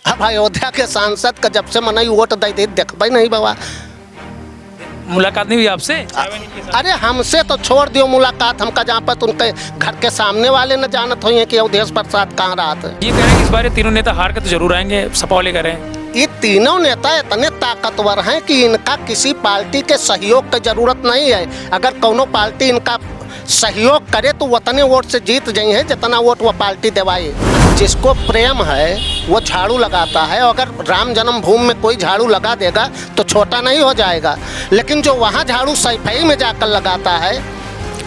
अब अयोध्या के सांसद का जब से मनाई वोट दे देखबे नहीं बाबा। मुलाकात नहीं हुई आपसे? अरे हमसे तो छोड़ दियो मुलाकात, हमका जहाँ पर उनके घर के सामने वाले न जानत हुई कि अवधेश प्रसाद कहाँ रहा था। ये कह रहे हैं कि इस बार ये तीनों नेता हार के तो जरूर आएंगे, सपा वाले कह रहे हैं। ये तीनों नेता इतने ताकतवर हैं कि इनका किसी पार्टी के सहयोग की जरूरत नहीं है। अगर कोनो पार्टी इनका सहयोग करे तो उतने वोट से जीत जाई है जितना वोट वो पार्टी देवाए। जिसको प्रेम है वो झाड़ू लगाता है, अगर राम जन्मभूमि में कोई झाड़ू लगा देगा तो छोटा नहीं हो जाएगा। लेकिन जो वहाँ झाड़ू सफाई में जाकर लगाता है,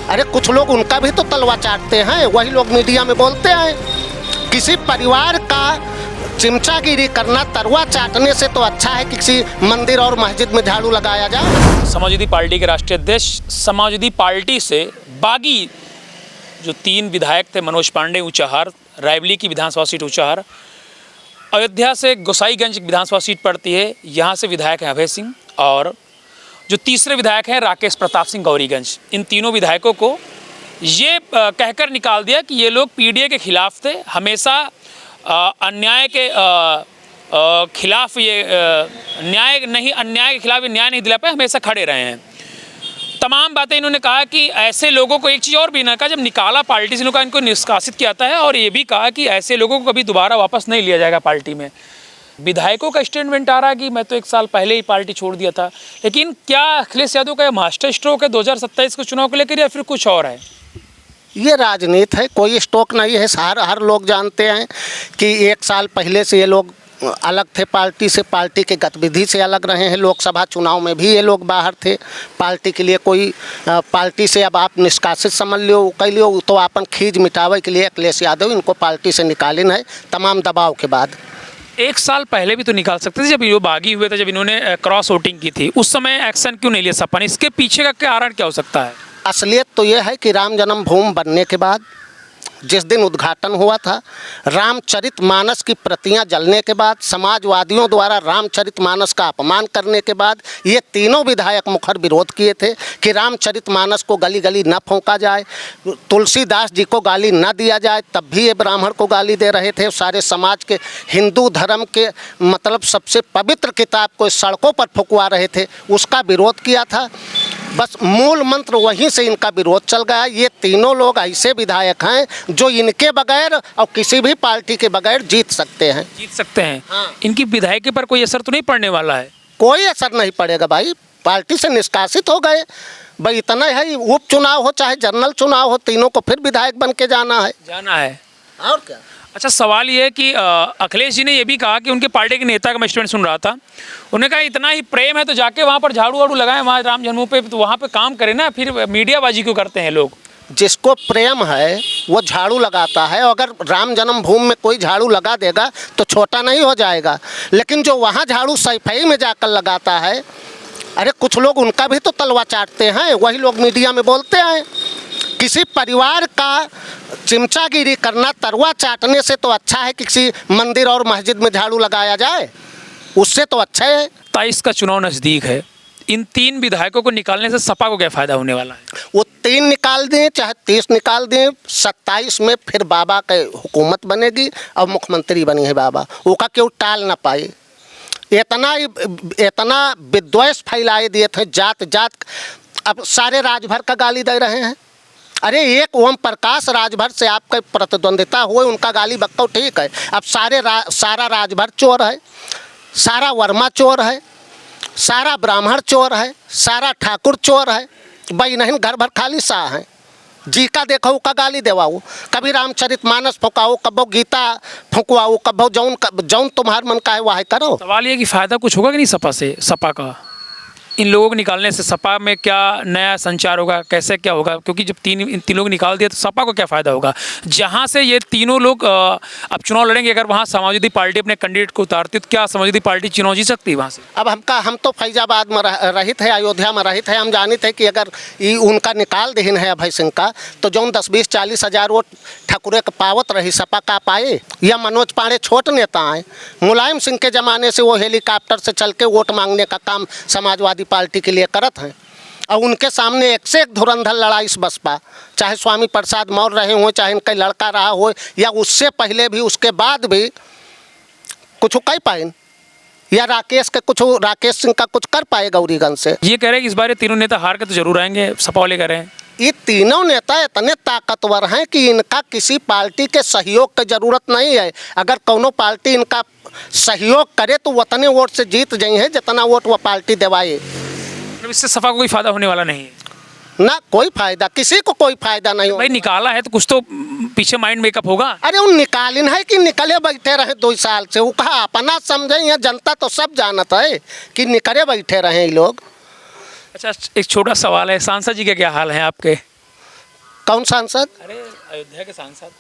अरे कुछ लोग उनका भी तो तलवा चाटते हैं, वही लोग मीडिया में बोलते हैं। किसी परिवार का चिमचागिरी करना, तरुआ चाटने से तो अच्छा है कि किसी मंदिर और मस्जिद में झाड़ू लगाया जाए। समाजवादी पार्टी के राष्ट्रीय अध्यक्ष, समाजवादी पार्टी से बागी जो 3 विधायक थे, मनोज पांडे ऊंचाहार, रायबली की विधानसभा सीट ऊंचाहार, अयोध्या से गोसाईगंज विधानसभा सीट पड़ती है, यहाँ से विधायक हैं अभय सिंह, और जो तीसरे विधायक हैं राकेश प्रताप सिंह गौरीगंज। इन तीनों विधायकों को ये कहकर निकाल दिया कि ये लोग पीडीए के खिलाफ थे, हमेशा अन्याय के खिलाफ ये अन्याय के खिलाफ न्याय नहीं दिला पाए, हमेशा खड़े रहे हैं। तमाम बातें इन्होंने कहा कि ऐसे लोगों को, एक चीज़ और भी इन्होंने कहा, जब निकाला पार्टी से इनको निष्कासित किया जाता है, और ये भी कहा कि ऐसे लोगों को कभी दोबारा वापस नहीं लिया जाएगा पार्टी में। विधायकों का स्टेटमेंट आ रहा है कि मैं तो 1 साल पहले ही पार्टी छोड़ दिया था। लेकिन क्या अखिलेश यादव का मास्टर स्ट्रोक है 2027 के चुनाव को लेकर, या फिर कुछ और है? ये राजनीति है, कोई स्टॉक नहीं है। हर लोग जानते हैं कि 1 साल पहले से ये लोग अलग थे पार्टी से, पार्टी के गतिविधि से अलग रहे हैं। लोकसभा चुनाव में भी ये लोग बाहर थे पार्टी के लिए। कोई पार्टी से अब आप निष्कासित समझ लियो, कह लियो, तो अपन खींच मिटावे के लिए अखिलेश यादव इनको पार्टी से निकालिन है तमाम दबाव के बाद। 1 साल पहले भी तो निकाल सकते थे, जब ये बागी हुए थे, जब इन्होंने क्रॉस वोटिंग की थी, उस समय एक्शन क्यों नहीं लिया सपा ने? इसके पीछे का कारण क्या हो सकता है? असलियत तो ये है कि राम जन्मभूमि बनने के बाद जिस दिन उद्घाटन हुआ था, रामचरितमानस की प्रतियां जलने के बाद, समाजवादियों द्वारा रामचरितमानस का अपमान करने के बाद, ये तीनों विधायक मुखर विरोध किए थे कि रामचरितमानस को गली गली न फूंका जाए, तुलसीदास जी को गाली न दिया जाए। तब भी ये ब्राह्मण को गाली दे रहे थे। सारे समाज के, हिंदू धर्म के मतलब सबसे पवित्र किताब को सड़कों पर फुकवा रहे थे, उसका विरोध किया था। बस मूल मंत्र वहीं से इनका विरोध चल गया। ये तीनों लोग ऐसे विधायक हैं जो इनके बगैर और किसी भी पार्टी के बगैर जीत सकते हैं। हाँ। इनकी विधायक पर कोई असर तो नहीं पड़ने वाला है? कोई असर नहीं पड़ेगा भाई, पार्टी से निष्कासित हो गए भाई, इतना है। उपचुनाव हो चाहे जनरल चुनाव हो, तीनों को फिर विधायक बन के जाना है और क्या। अच्छा, सवाल ये है कि अखिलेश जी ने ये भी कहा कि उनके पार्टी के नेता का मैं स्टेटमेंट सुन रहा था, उन्होंने कहा इतना ही प्रेम है तो जाके वहाँ पर झाड़ू वाड़ू लगाएं, वहाँ राम जन्मभूमि पे, तो वहाँ पे काम करें ना, फिर मीडियाबाजी क्यों करते हैं लोग? जिसको प्रेम है वो झाड़ू लगाता है। अगर राम जन्मभूमि में कोई झाड़ू लगा देगा तो छोटा नहीं हो जाएगा। लेकिन जो वहाँ झाड़ू सफाई में जाकर लगाता है, अरे कुछ लोग उनका भी तो तलवा चाटते हैं, वही लोग मीडिया में बोलते हैं। किसी परिवार का चिमचागिरी करना, तरुआ चाटने से तो अच्छा है कि किसी मंदिर और मस्जिद में झाड़ू लगाया जाए, उससे तो अच्छा है। 23 का चुनाव नज़दीक है, इन 3 विधायकों को निकालने से सपा को क्या फ़ायदा होने वाला है? वो 3 निकाल दें चाहे 30 निकाल दें, 27 में फिर बाबा के हुकूमत बनेगी और मुख्यमंत्री बनी है बाबा, उसका क्यों टाल ना पाए। इतना विद्वेष फैलाए दिए थे, जात जात। अब सारे राजभर का गाली दे रहे हैं। अरे एक ओम प्रकाश राजभर से आपका प्रतिद्वंदिता हुए, उनका गाली बक्का ठीक है। अब सारा राजभर चोर है, सारा वर्मा चोर है, सारा ब्राह्मण चोर है, सारा ठाकुर चोर है भाई। नहीं, घर भर खाली सा है। जी का देखो का गाली देवाओ, कभी रामचरितमानस फुकाओ, कबो गीता फुकवाओ, कबो जौन तुम्हार मन का है वह करो। सवाल ये कि फ़ायदा कुछ होगा कि नहीं सपा से? सपा का इन लोगों को निकालने से सपा में क्या नया संचार होगा, कैसे क्या होगा? क्योंकि जब इन तीनों को निकाल दिया तो सपा को क्या फ़ायदा होगा? जहां से ये तीनों लोग अब चुनाव लड़ेंगे, अगर वहां समाजवादी पार्टी अपने कैंडिडेट को उतारती तो क्या समाजवादी पार्टी चुनाव जीत सकती है वहां से? अब हम तो फैजाबाद में रहित है, अयोध्या में रहित है। हम जानित है कि अगर ये उनका निकाल देन है अभय सिंह का, तो जो 10, 20, 40 हज़ार वोट ठाकुरे का पावत रही, सपा का पाए। या मनोज पांडे छोट नेता हैं, मुलायम सिंह के ज़माने से वो हेलीकॉप्टर से चल के वोट मांगने का काम समाजवादी पार्टी के लिए करत हैं। और उनके सामने एक से एक धुरंधर लड़ाई इस बसपा, चाहे स्वामी प्रसाद मौर्य रहे हों, चाहे इनका लड़का रहा हो, या उससे पहले भी उसके बाद भी कुछ कर पाए या राकेश के कुछ, राकेश सिंह का कुछ कर पाए गौरीगंज से? ये कह रहे हैं कि इस बार ये तीनों नेता हार के तो जरूर आएंगे, सपा वाले कह रहे हैं। ये तीनों नेता इतने ताकतवर हैं कि इनका किसी पार्टी के सहयोग की जरूरत नहीं है। अगर कोनो पार्टी इनका सहयोग करे तो उतने वोट से जीत जाए हैं जितना वोट वह पार्टी देवाए। मतलब इससे सपा को कोई फायदा होने वाला नहीं है ना, कोई फायदा, किसी को कोई फायदा नहीं हो। भाई। निकाला है तो कुछ तो पीछे माइंड मेकअप होगा। अरे उन निकालिन है कि निकले बैठे रहे 2 साल से, वो कहा अपना समझे, यहाँ जनता तो सब जानता है कि निकले बैठे रहे ये लोग। अच्छा, एक छोटा सवाल है, सांसद जी के क्या हाल है आपके? कौन सांसद? अरे अयोध्या के सांसद।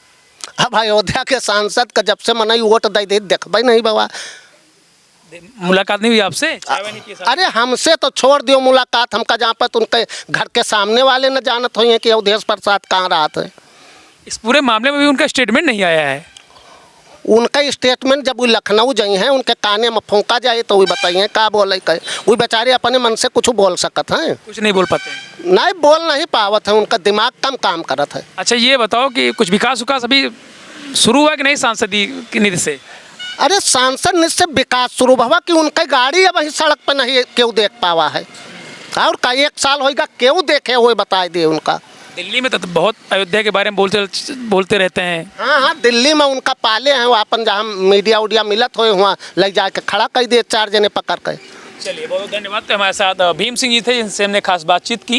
अब अयोध्या के सांसद का जब से मना वोट दे देखबे नहीं बाबा। मुलाकात नहीं हुई आपसे? चाय वाय नहीं की साहब? अरे हमसे तो छोड़ दियो मुलाकात, हमका जहाँ पर उनके घर के सामने वाले न जानत हुई कि अवधेश प्रसाद कहाँ रहा था। इस पूरे मामले में भी उनका स्टेटमेंट नहीं आया है। उनका स्टेटमेंट जब वो लखनऊ जाई हैं, उनके काने में फूंका जाए तो वो बताइए का बोले कहे। वो बेचारे अपने मन से कुछ बोल सकत हैं? कुछ नहीं बोल पाते हैं। नहीं, बोल नहीं पावत है, उनका दिमाग कम काम करत है। अच्छा, ये बताओ कि कुछ विकास विकास अभी शुरू हुआ कि नहीं सांसदी की निधि से? अरे सांसद निश्चित विकास शुरू हुआ कि उनकी गाड़ी अब वही सड़क पर नहीं क्यों देख पावा है, और का 1 साल होगा क्यों देखे हुए बता दिए उनका। दिल्ली में तो बहुत अयोध्या के बारे में बोलते रहते हैं। हाँ हाँ, दिल्ली में उनका पाले हैं, वो अपन जहाँ मीडिया उडिया मिलत हुए वहाँ ले जाके खड़ा कर दिए 4 जने पकड़ कर। चलिए, बहुत धन्यवाद। तो हमारे साथ भीम सिंह जी थे, जिनसे हमने खास बातचीत की।